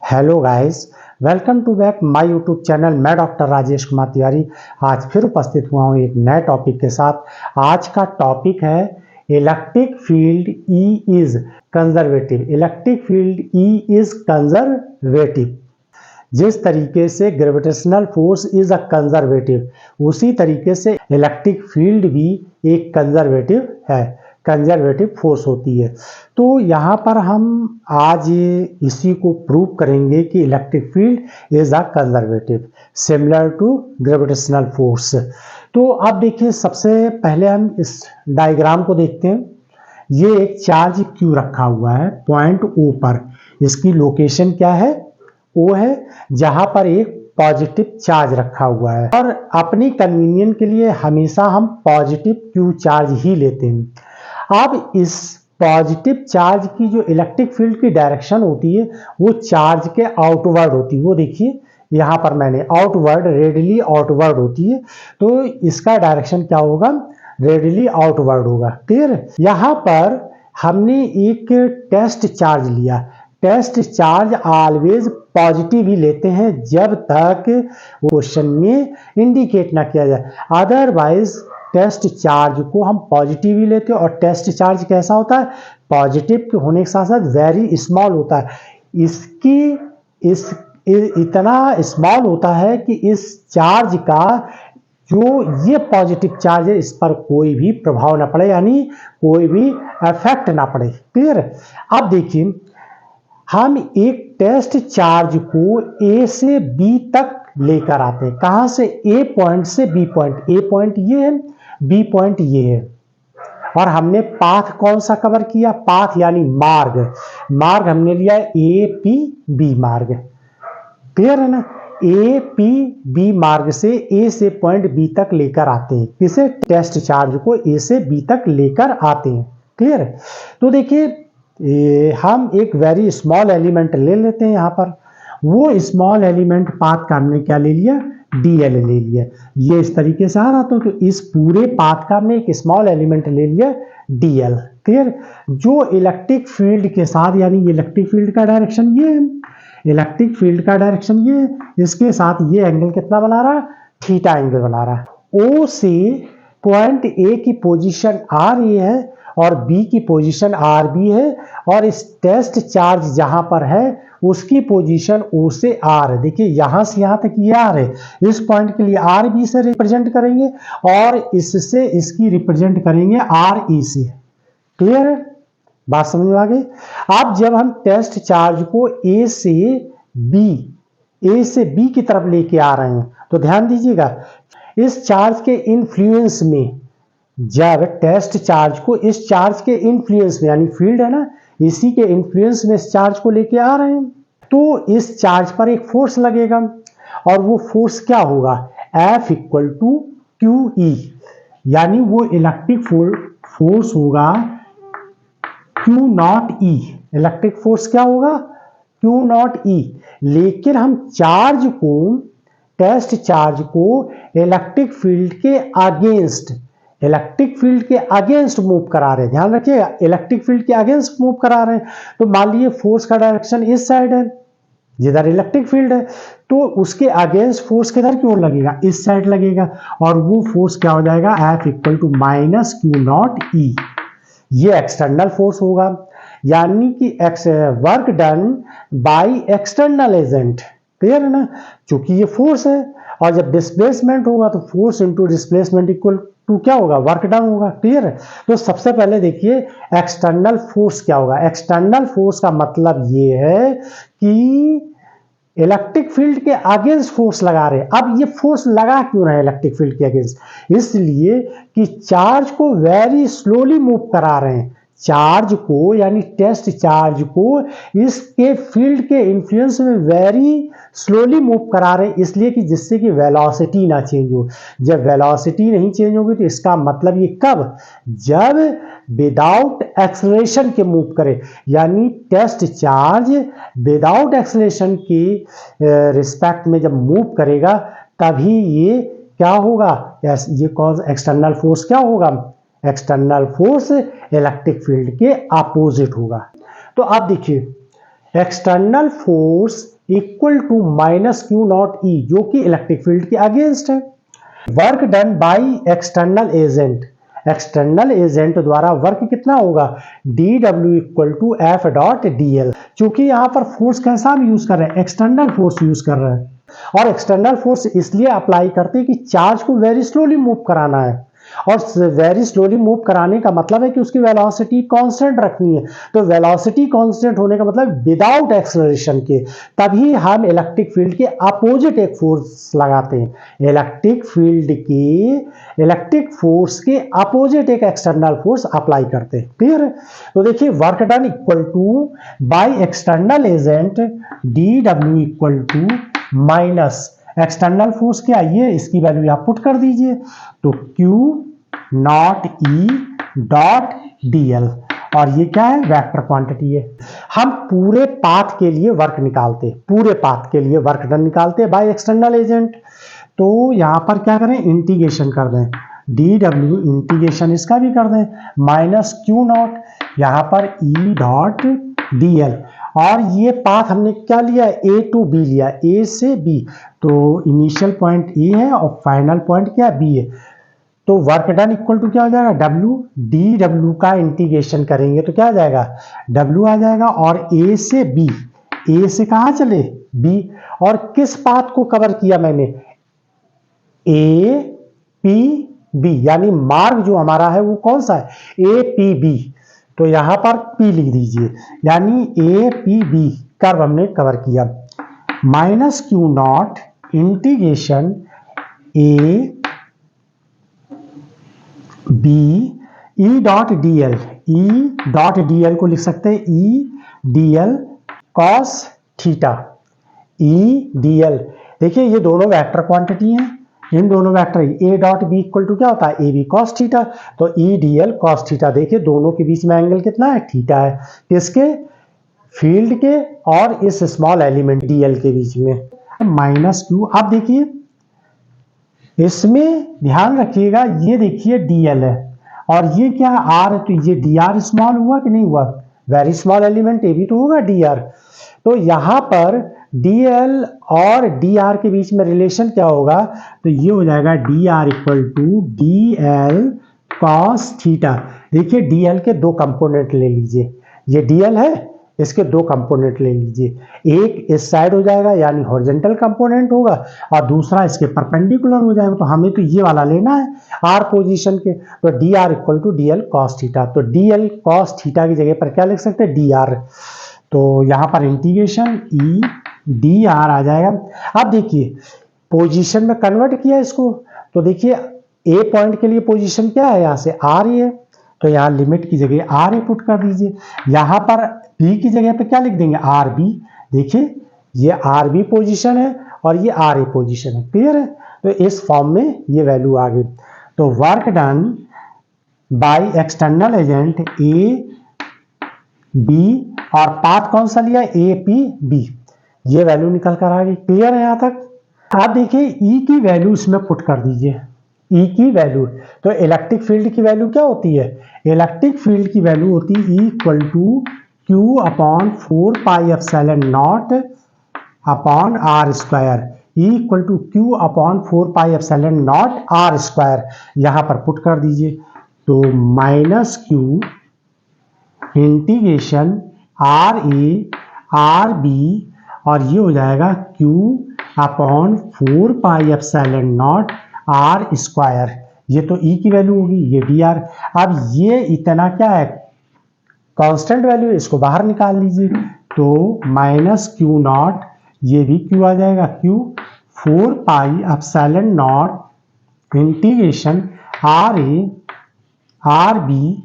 Hello guys, welcome to back my YouTube channel. मैं doctor Rajesh Kumar Tiwari आज फिर उपस्थित हुआ हूँ एक नए टॉपिक के साथ। आज का टॉपिक है electric field E is conservative. Electric field E is conservative. जिस तरीके से gravitational force is a conservative, उसी तरीके से इलेक्ट्रिक फील्ड भी एक कंजर्वेटिव है, कंजर्वेटिव फोर्स होती है। तो यहाँ पर हम आज इसी को प्रूव करेंगे कि electric field is a conservative similar to gravitational force. तो अब देखिए, सबसे पहले हम इस डायग्राम को देखते हैं। ये एक चार्ज क्यू रखा हुआ है पॉइंट ओ पर। इसकी लोकेशन क्या है? ओ है, जहां पर एक पॉजिटिव चार्ज रखा हुआ है। और अपनी कन्वीनियंट के लिए हमेशा हम पॉजिटिव क्यू चार्ज ही लेते हैं। अब इस पॉजिटिव चार्ज की जो इलेक्ट्रिक फील्ड की डायरेक्शन होती है वो चार्ज के आउटवर्ड होती है। वो देखिए यहाँ पर मैंने आउटवर्ड, रेडियली आउटवर्ड होती है। तो इसका डायरेक्शन क्या होगा? रेडियली आउटवर्ड होगा। क्लियर? यहाँ पर हमने एक टेस्ट चार्ज लिया। टेस्ट चार्ज ऑलवेज पॉजिटिव ही लेते हैं जब तक क्वेश्चन में इंडिकेट ना किया जाए। अदरवाइज टेस्ट चार्ज को हम पॉजिटिव ही लेते हैं। और टेस्ट चार्ज कैसा होता है? पॉजिटिव होने के साथ साथ वेरी स्मॉल होता है। इतना स्मॉल होता है कि इस चार्ज का जो ये पॉजिटिव चार्ज है इस पर कोई भी प्रभाव ना पड़े, यानी कोई भी इफेक्ट ना पड़े। क्लियर? अब देखिए, हम एक टेस्ट चार्ज को ए से बी तक लेकर आते हैं। कहां से? ए पॉइंट से बी पॉइंट। ए पॉइंट ये है, बी पॉइंट ये है। और हमने पाथ कौन सा कवर किया? पाथ यानी मार्ग। मार्ग हमने लिया ए पी बी मार्ग। क्लियर है ना? ए पी बी मार्ग से ए से पॉइंट बी तक लेकर आते हैं। किसे? टेस्ट चार्ज को ए से बी तक लेकर आते हैं। क्लियर? तो देखिए, हम एक वेरी स्मॉल एलिमेंट ले लेते हैं। यहाँ पर वो स्मॉल एलिमेंट पाथ का हमने क्या ले लिया? डीएल ले लिया। ये इस तरीके से आ रहा था, तो इस पूरे पाथ का हमने एक स्मॉल एलिमेंट ले लिया डीएल। क्लियर? जो इलेक्ट्रिक फील्ड के साथ, यानी इलेक्ट्रिक फील्ड का डायरेक्शन ये है, इलेक्ट्रिक फील्ड का डायरेक्शन ये है, इसके साथ ये एंगल कितना बना रहा है? थीटा एंगल बना रहा है। ओ से पॉइंट ए की पोजीशन आर ए है और बी की पोजीशन आर बी है। और इस टेस्ट चार्ज जहां पर है उसकी पोजीशन ओ से आर है। देखिए, यहां से यहां तक ये आर है। इस पॉइंट के लिए आर बी से रिप्रेजेंट करेंगे और इससे इसकी रिप्रेजेंट करेंगे आर ई से। क्लियर है? बात समझ में आ गई? अब जब हम टेस्ट चार्ज को ए से बी की तरफ लेके आ रहे हैं तो ध्यान दीजिएगा, इस चार्ज के इन्फ्लुएंस में, जब टेस्ट चार्ज को इस चार्ज के इन्फ्लुएंस में, यानी फील्ड है ना, इसी के इन्फ्लुएंस में इस चार्ज को लेके आ रहे हैं, तो इस चार्ज पर एक फोर्स लगेगा। और वो फोर्स क्या होगा? F equal to Q E, यानी वो इलेक्ट्रिक फोर्स होगा Q naught E. Electric force क्या होगा? Q naught E. लेकिन हम चार्ज को, टेस्ट चार्ज को इलेक्ट्रिक फील्ड के अगेंस्ट, इलेक्ट्रिक फील्ड के अगेंस्ट मूव करा रहे हैं। ध्यान रखिएगा, इलेक्ट्रिक फील्ड के अगेंस्ट मूव करा रहे हैं। तो मान लीजिए फोर्स का डायरेक्शन इस साइड है, जिधर इलेक्ट्रिक फील्ड है, तो उसके अगेंस्ट फोर्स किधर की ओर लगेगा? इस साइड लगेगा। और वो फोर्स क्या हो जाएगा? F equal to minus Q naught E. ये एक्सटर्नल फोर्स होगा, यानी कि work done by external agent. Clear है ना? क्योंकि ये फोर्स है, और जब डिस्प्लेसमेंट होगा तो force into displacement equal to क्या होगा? वर्क डन होगा। क्लियर है? तो सबसे पहले देखिए, एक्सटर्नल फोर्स क्या होगा? एक्सटर्नल फोर्स का मतलब ये है कि इलेक्ट्रिक फील्ड के अगेंस्ट फोर्स लगा रहे हैं। अब ये फोर्स लगा क्यों रहे इलेक्ट्रिक फील्ड के अगेंस्ट? इसलिए कि चार्ज को वेरी स्लोली मूव करा रहे हैं। चार्ज को, यानी टेस्ट चार्ज को इसके फील्ड के इन्फ्लुएंस में वेरी स्लोली मूव करा रहे हैं, इसलिए कि जिससे कि वेलोसिटी ना चेंज हो। जब वेलोसिटी नहीं चेंज होगी तो इसका मतलब ये कब? जब विदाउट एक्सेलरेशन के मूव करे, यानी टेस्ट चार्ज विदाउट एक्सेलरेशन की रिस्पेक्ट में जब मूव करेगा तभी ये क्या होगा? ये कॉज एक्सटर्नल फोर्स क्या होगा? एक्सटर्नल फोर्स इलेक्ट्रिक फील्ड के अपोजिट होगा। तो आप देखिए, external force equal to minus Q naught E, जो कि इलेक्ट्रिक फील्ड के अगेंस्ट है। Work done by external agent, external agent द्वारा वर्क कितना होगा, D W equal to F dot D L. चूंकि यहाँ पर फोर्स कैसा हम यूज कर रहे हैं, एक्सटर्नल फोर्स यूज कर रहे हैं, और एक्सटर्नल फोर्स इसलिए अप्लाई करते हैं कि चार्ज को वेरी स्लोली मूव कराना है, और वेरी स्लोली मूव कराने का मतलब है कि उसकी वेलोसिटी कांस्टेंट रखनी है। तो वेलोसिटी कांस्टेंट होने का मतलब विदाउट एक्सेलरेशन के, तभी हम इलेक्ट्रिक फील्ड के अपोजिट एक फोर्स लगाते हैं। इलेक्ट्रिक फील्ड के, इलेक्ट्रिक फोर्स के अपोजिट एक एक्सटर्नल फोर्स अप्लाई करते हैं। क्लियर है? तो देखिए work done equal to by external agent D W equal to minus external force क्या, ये इसकी वैल्यू आप पुट कर दीजिए, तो Q not E dot DL, और ये क्या है, वेक्टर क्वांटिटी है। हम पूरे पाथ के लिए वर्क निकालते, पूरे पाथ के लिए वर्क डन निकालते हैं बाय एक्सटर्नल एजेंट। तो यहां पर क्या करें, इंटीग्रेशन कर दें, DW इंटीग्रेशन इसका भी कर दें, माइनस Q नॉट यहां पर E डॉट DL, और ये पाथ हमने क्या लिया, ए टू बी लिया, ए से बी, तो इनिशियल पॉइंट ए है और फाइनल पॉइंट क्या, बी है। तो वर्क डन इक्वल टू क्या हो जाएगा, डब्ल्यू, डी डब्ल्यू का इंटीग्रेशन करेंगे तो क्या आ जाएगा, डब्ल्यू आ जाएगा, और ए से बी, ए से कहां चले, बी, और किस पाथ को कवर किया मैंने, ए पी बी, यानी मार्ग जो हमारा है वो कौन सा है, ए पी बी, तो यहां पर P लिख दीजिए, यानी ए पी बी कर्व हमने कवर किया। Minus Q naught integration A B E dot D L, E dot D L को लिख सकते हैं E D L cos theta, E D L. देखिए ये दोनों वेक्टर क्वांटिटी हैं, इन दोनों vector A dot B equal to क्या होता है, ए बी कॉस थीटा, तो E D L cos theta. देखिए दोनों के बीच में एंगल कितना है, थीटा है, किसके, फील्ड के और इस स्मॉल एलिमेंट डी एल के बीच में, माइनस क्यू। अब देखिए इसमें ध्यान रखिएगा, ये देखिए डी एल है और ये क्या आर है, तो ये डी आर स्मॉल हुआ कि नहीं हुआ, वेरी स्मॉल एलिमेंट ए भी तो होगा डी आर। तो यहां पर dl और dr के बीच में रिलेशन क्या होगा, तो ये हो जाएगा dr equal to dl cos theta. देखिए dl के दो कंपोनेंट ले लीजिए, ये dl है, इसके दो कंपोनेंट ले लीजिए, एक इस साइड हो जाएगा यानी हॉरिजॉन्टल कंपोनेंट होगा, और दूसरा इसके परपेंडिकुलर हो जाएगा। तो हमें तो ये वाला लेना है r पोजीशन के, तो dr equal to dl cos theta, तो dl cos थीटा की जगह पर क्या लिख सकते हैं, dr, तो यहां पर इंटीग्रेशन ई डी आर आ जाएगा। अब देखिए पोजीशन में कन्वर्ट किया इसको, तो देखिए ए पॉइंट के लिए पोजीशन क्या है, यहां से आर है, तो यहां लिमिट की जगह आर ए पुट कर दीजिए, यहां पर बी की जगह पे क्या लिख देंगे, आर बी। देखिए ये आर बी पोजिशन है और ये आर ए पोजिशन है, क्लियर है, तो इस फॉर्म में ये वैल्यू आ गई। तो work done by external agent A B, और पाथ कौन सा लिया, ए पी बी, ये वैल्यू निकल कर आ गई, क्लियर है यहां तक। आप देखिए ई की वैल्यू इसमें पुट कर दीजिए, ई की वैल्यू, तो इलेक्ट्रिक फील्ड की वैल्यू क्या होती है, इलेक्ट्रिक फील्ड की वैल्यू होती है E equal to Q upon 4 pi epsilon naught upon R square, E equal to Q upon 4 pi epsilon naught R square, यहां पर पुट कर दीजिए, तो minus Q integration R A R B, और ये हो जाएगा Q upon 4 pi epsilon naught R square, ये तो E की वैल्यू होगी, ये डी आर। अब ये इतना क्या है, कांस्टेंट वैल्यू, इसको बाहर निकाल लीजिए, तो माइनस क्यू नॉट, ये भी Q आ जाएगा, Q 4 pi epsilon naught integration R A R B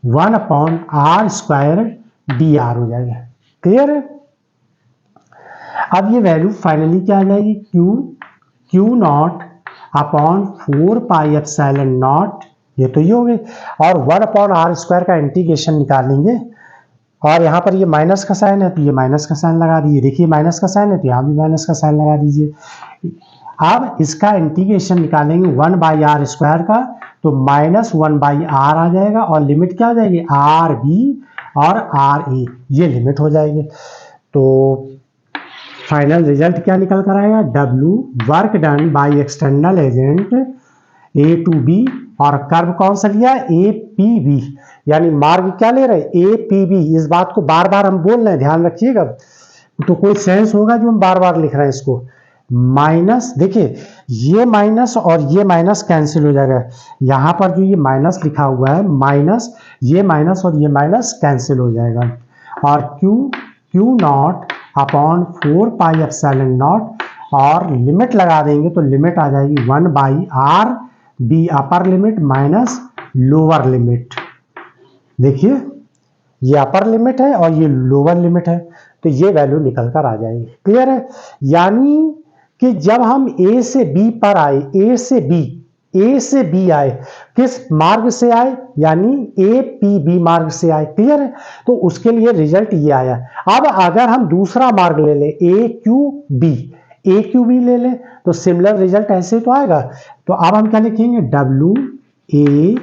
1 upon R square D R हो जाएगा, क्लियर है। अब ये वैल्यू फाइनली क्या आ जाएगी, Q naught upon 4 pi epsilon not, ये तो ये हो गई, और 1 अपॉन आर स्क्वायर का इंटीग्रेशन निकालेंगे, और यहाँ पर ये माइनस का साइन है तो ये माइनस का साइन लगा दीजिए, देखिए माइनस का साइन है तो यहाँ भी माइनस का साइन लगा दीजिए। अब इसका इंटीग्रेशन निकालेंगे 1 बाई आर स्क्वायर का, तो माइनस 1 बाई आर आ जाएगा, और लिमिट क्या हो जाएगी, आर बी और आर ए, ये लिमिट हो जाएगी। तो फाइनल रिजल्ट क्या निकल कर आएगा, W work done by external agent A to B, और कर्व कौन सा लिया, ए पी बी, यानी मार्ग क्या ले रहे हैं, ए पी बी। इस बात को बार बार हम बोल रहे हैं, ध्यान रखिएगा, तो कोई सेंस होगा जो हम बार बार लिख रहे हैं इसको। माइनस, देखिए ये माइनस और ये माइनस कैंसिल हो जाएगा, यहां पर जो ये माइनस लिखा हुआ है माइनस, ये माइनस और ये माइनस कैंसिल हो जाएगा, और Q naught upon 4 pi epsilon naught, और लिमिट लगा देंगे तो लिमिट आ जाएगी 1 by R B upper limit minus lower limit. देखिए ये अपर लिमिट है और ये लोअर लिमिट है, तो ये वैल्यू निकल कर आ जाएगी। क्लियर है, यानी कि जब हम ए से बी पर आए, ए से बी आए, किस मार्ग से आए, यानी ए पी बी मार्ग से आए। क्लियर है, तो उसके लिए रिजल्ट ये आया। अब अगर हम दूसरा मार्ग ले लें, ए क्यू बी ले लें, तो सिमिलर रिजल्ट ऐसे तो आएगा। तो अब हम क्या लिखेंगे, W A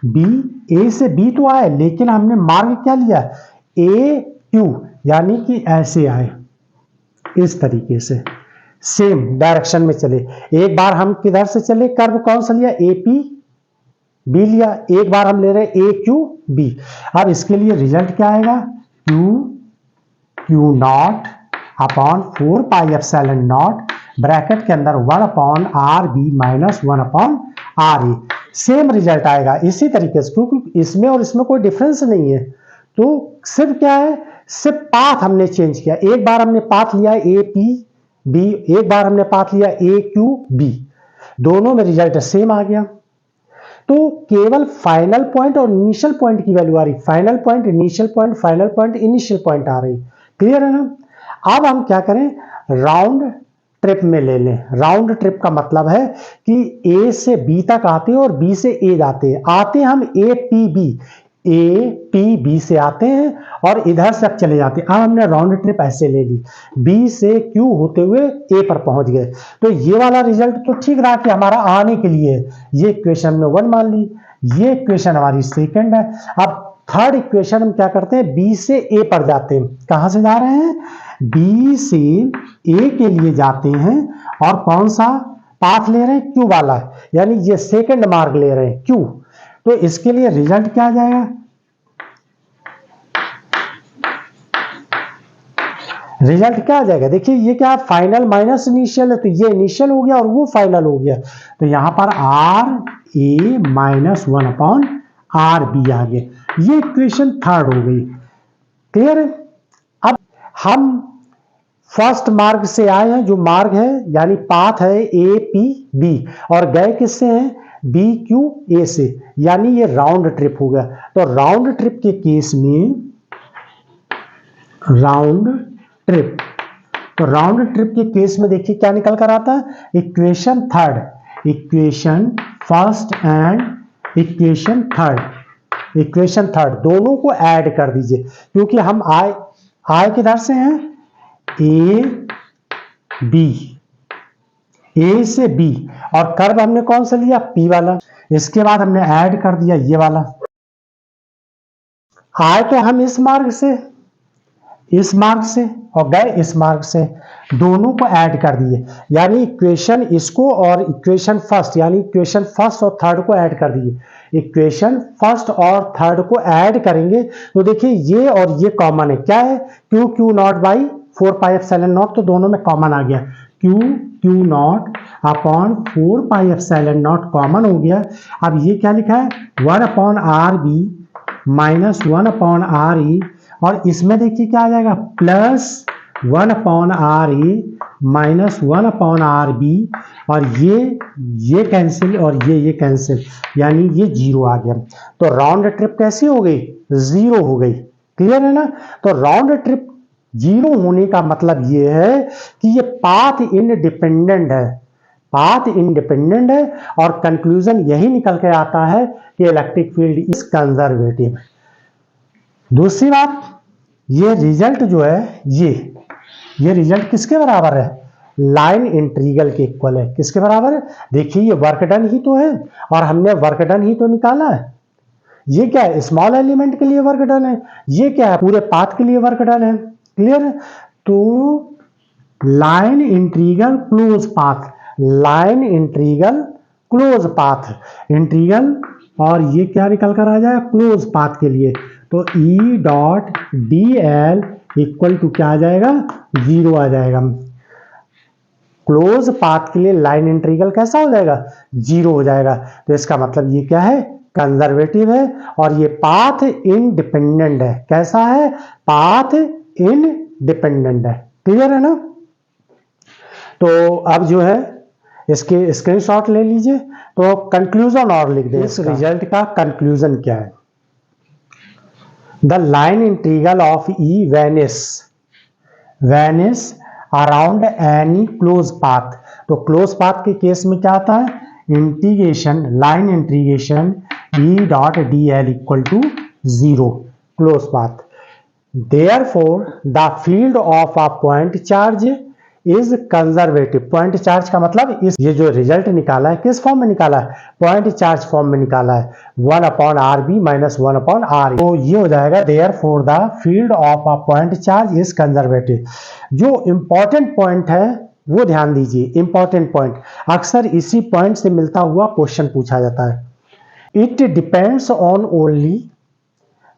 B, ए से बी तो आए लेकिन हमने मार्ग क्या लिया, ए क्यू, यानी कि ऐसे आए, इस तरीके से सेम डायरेक्शन में चले। एक बार हम किधर से चले, कर्व कौन सा लिया, ए पी बी लिया, एक बार हम ले रहे हैं ए क्यू बी। अब इसके लिए रिजल्ट क्या आएगा, Q naught upon 4 pi epsilon naught, bracket के अंदर 1 upon R B minus 1 upon R A. Same result आएगा इसी तरीके से, क्योंकि इसमें और इसमें कोई डिफरेंस नहीं है। तो सिर्फ क्या है, सिर्फ पाथ हमने चेंज किया। एक बार हमने पाथ लिया ए पी बी, एक बार हमने पाथ लिया ए क्यू बी, दोनों में रिजल्ट सेम आ गया। तो केवल फाइनल पॉइंट और इनिशियल पॉइंट की वैल्यू आ रही, final point, initial point, final point, initial point आ रही। क्लियर है ना। अब हम क्या करें, राउंड ट्रिप में ले लें। राउंड ट्रिप का मतलब है कि ए से बी तक आते हैं और बी से ए जाते हैं, हम ए पी बी से आते हैं और इधर से अब चले जाते हैं। अब हमने राउंड ट्रिप ऐसे ले ली, बी से क्यू होते हुए ए पर पहुंच गए। तो ये वाला रिजल्ट तो ठीक रहा कि हमारा आने के लिए, ये इक्वेशन में 1 मान ली, ये इक्वेशन हमारी सेकंड है। अब थर्ड इक्वेशन हम क्या करते हैं, बी से ए पर जाते हैं। कहां से जा रहे हैं, बी से ए के लिए जाते हैं, और कौन सा पाथ ले रहे हैं, क्यू वाला, यानी ये सेकंड मार्ग ले रहे हैं, क्यू। तो इसके लिए रिजल्ट क्या आ जाएगा, रिजल्ट क्या आ जाएगा, देखिए ये क्या, फाइनल माइनस इनिशियल है, तो ये इनिशियल हो गया और वो फाइनल हो गया। तो यहां पर R A minus 1 upon R B आ गया, ये इक्वेशन थर्ड हो गई। क्लियर है। अब हम फर्स्ट मार्ग से आए हैं, जो मार्ग है यानी पाथ है ए पी बी, और गए किससे हैं, बी क्यू ए से, यानी ये राउंड ट्रिप हो गया। तो राउंड ट्रिप के केस में, राउंड ट्रिप के केस में देखिए क्या निकल कर आता है, equation third, equation first and equation third दोनों को ऐड कर दीजिए, क्योंकि हम आए किधर से हैं, ए से बी, और कर्व हमने कौन सा लिया, पी वाला। इसके बाद हमने ऐड कर दिया ये वाला, आए तो हम इस मार्ग से और गए इस मार्ग से, दोनों को ऐड कर दिए, यानी इक्वेशन इसको और इक्वेशन फर्स्ट, यानी इक्वेशन फर्स्ट और थर्ड को ऐड कर दिए। इक्वेशन फर्स्ट और थर्ड को ऐड करेंगे तो देखिए ये और ये कॉमन है, क्या है, Q naught by 4 pi epsilon naught, तो दोनों में कॉमन आ गया, Q naught upon 4 pi epsilon naught common हो गया। अब ये क्या लिखा है, 1 upon R B minus 1 upon R E, और इसमें देखिए क्या आ जाएगा, plus 1 upon R A minus 1 upon R B, और ये कैंसिल और ये कैंसिल, यानी ये 0 आ गया। तो राउंड ट्रिप कैसी हो गई, 0 हो गई। क्लियर है ना। तो राउंड ट्रिप 0 होने का मतलब ये है कि ये पाथ इंडिपेंडेंट है, और कंक्लूजन यही निकल के आता है कि इलेक्ट्रिक फील्ड इज कंजर्वेटिव। दूसरी बात, ये रिजल्ट जो है, ये रिजल्ट किसके बराबर है, लाइन इंटीग्रल के इक्वल है। किसके बराबर है, देखिए ये वर्क डन ही तो है, और हमने वर्क डन ही तो निकाला है। ये क्या है, स्मॉल एलिमेंट के लिए वर्क डन है, ये क्या है, पूरे पाथ के लिए वर्क डन है। क्लियर है। तो line integral close path, line integral close path, integral और ये क्या निकल कर आ जाएगा क्लोज पाथ के लिए, तो E dot D L equal to क्या आ जाएगा 0 आ जाएगा। क्लोज पाथ के लिए लाइन इंटीग्रल कैसा हो जाएगा 0 हो जाएगा। तो इसका मतलब ये क्या है कंजर्वेटिव है और ये पाथ इंडिपेंडेंट है। कैसा है पाथ इंडिपेंडेंट है। क्लियर है ना। तो अब जो है इसके स्क्रीनशॉट ले लीजिए। तो कंक्लूजन और लिख दें, इस रिजल्ट का कंक्लूजन क्या है। The line integral of E vanishes around any close path. तो क्लोज पाथ के केस में क्या आता है integration, line integration E dot D L equal to 0 close path. Therefore the field of a point charge is conservative. Point charge का मतलब इस ये जो रिजल्ट निकाला है किस फॉर्म में निकाला है पॉइंट चार्ज फॉर्म में निकाला है 1/RB माइनस 1/R। तो ये हो जाएगा therefore the field of a point charge is conservative. जो इंपॉर्टेंट पॉइंट है वो ध्यान दीजिए, इंपॉर्टेंट पॉइंट अक्सर इसी पॉइंट से मिलता हुआ क्वेश्चन पूछा जाता है। It depends on only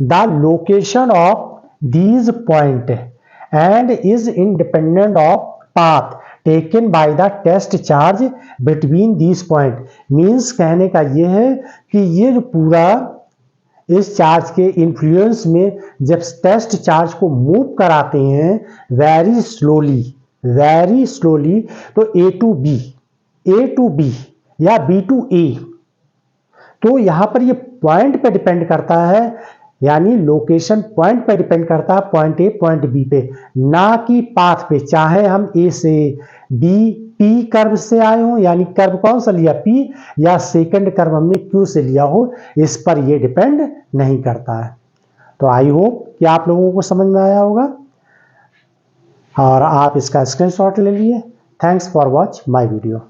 the location of these point and is independent of path taken by the test charge between these point। Means कहने का ये है कि ये जो पूरा इस चार्ज के इन्फ्लुएंस में जब टेस्ट चार्ज को मूव कराते हैं वेरी स्लोली तो A टू B या B टू A, तो यहां पर ये पॉइंट पे डिपेंड करता है, यानी लोकेशन पॉइंट पे डिपेंड करता है पॉइंट ए पॉइंट बी पे, ना कि पाथ पे। चाहे हम ए से बी पी कर्व से आए हो, यानी कर्व कौन सा लिया पी, या सेकंड कर्व हमने क्यू से लिया हो, इस पर ये डिपेंड नहीं करता है। तो आई होप कि आप लोगों को समझ में आया होगा और आप इसका स्क्रीनशॉट ले लिए। Thanks for watch my video.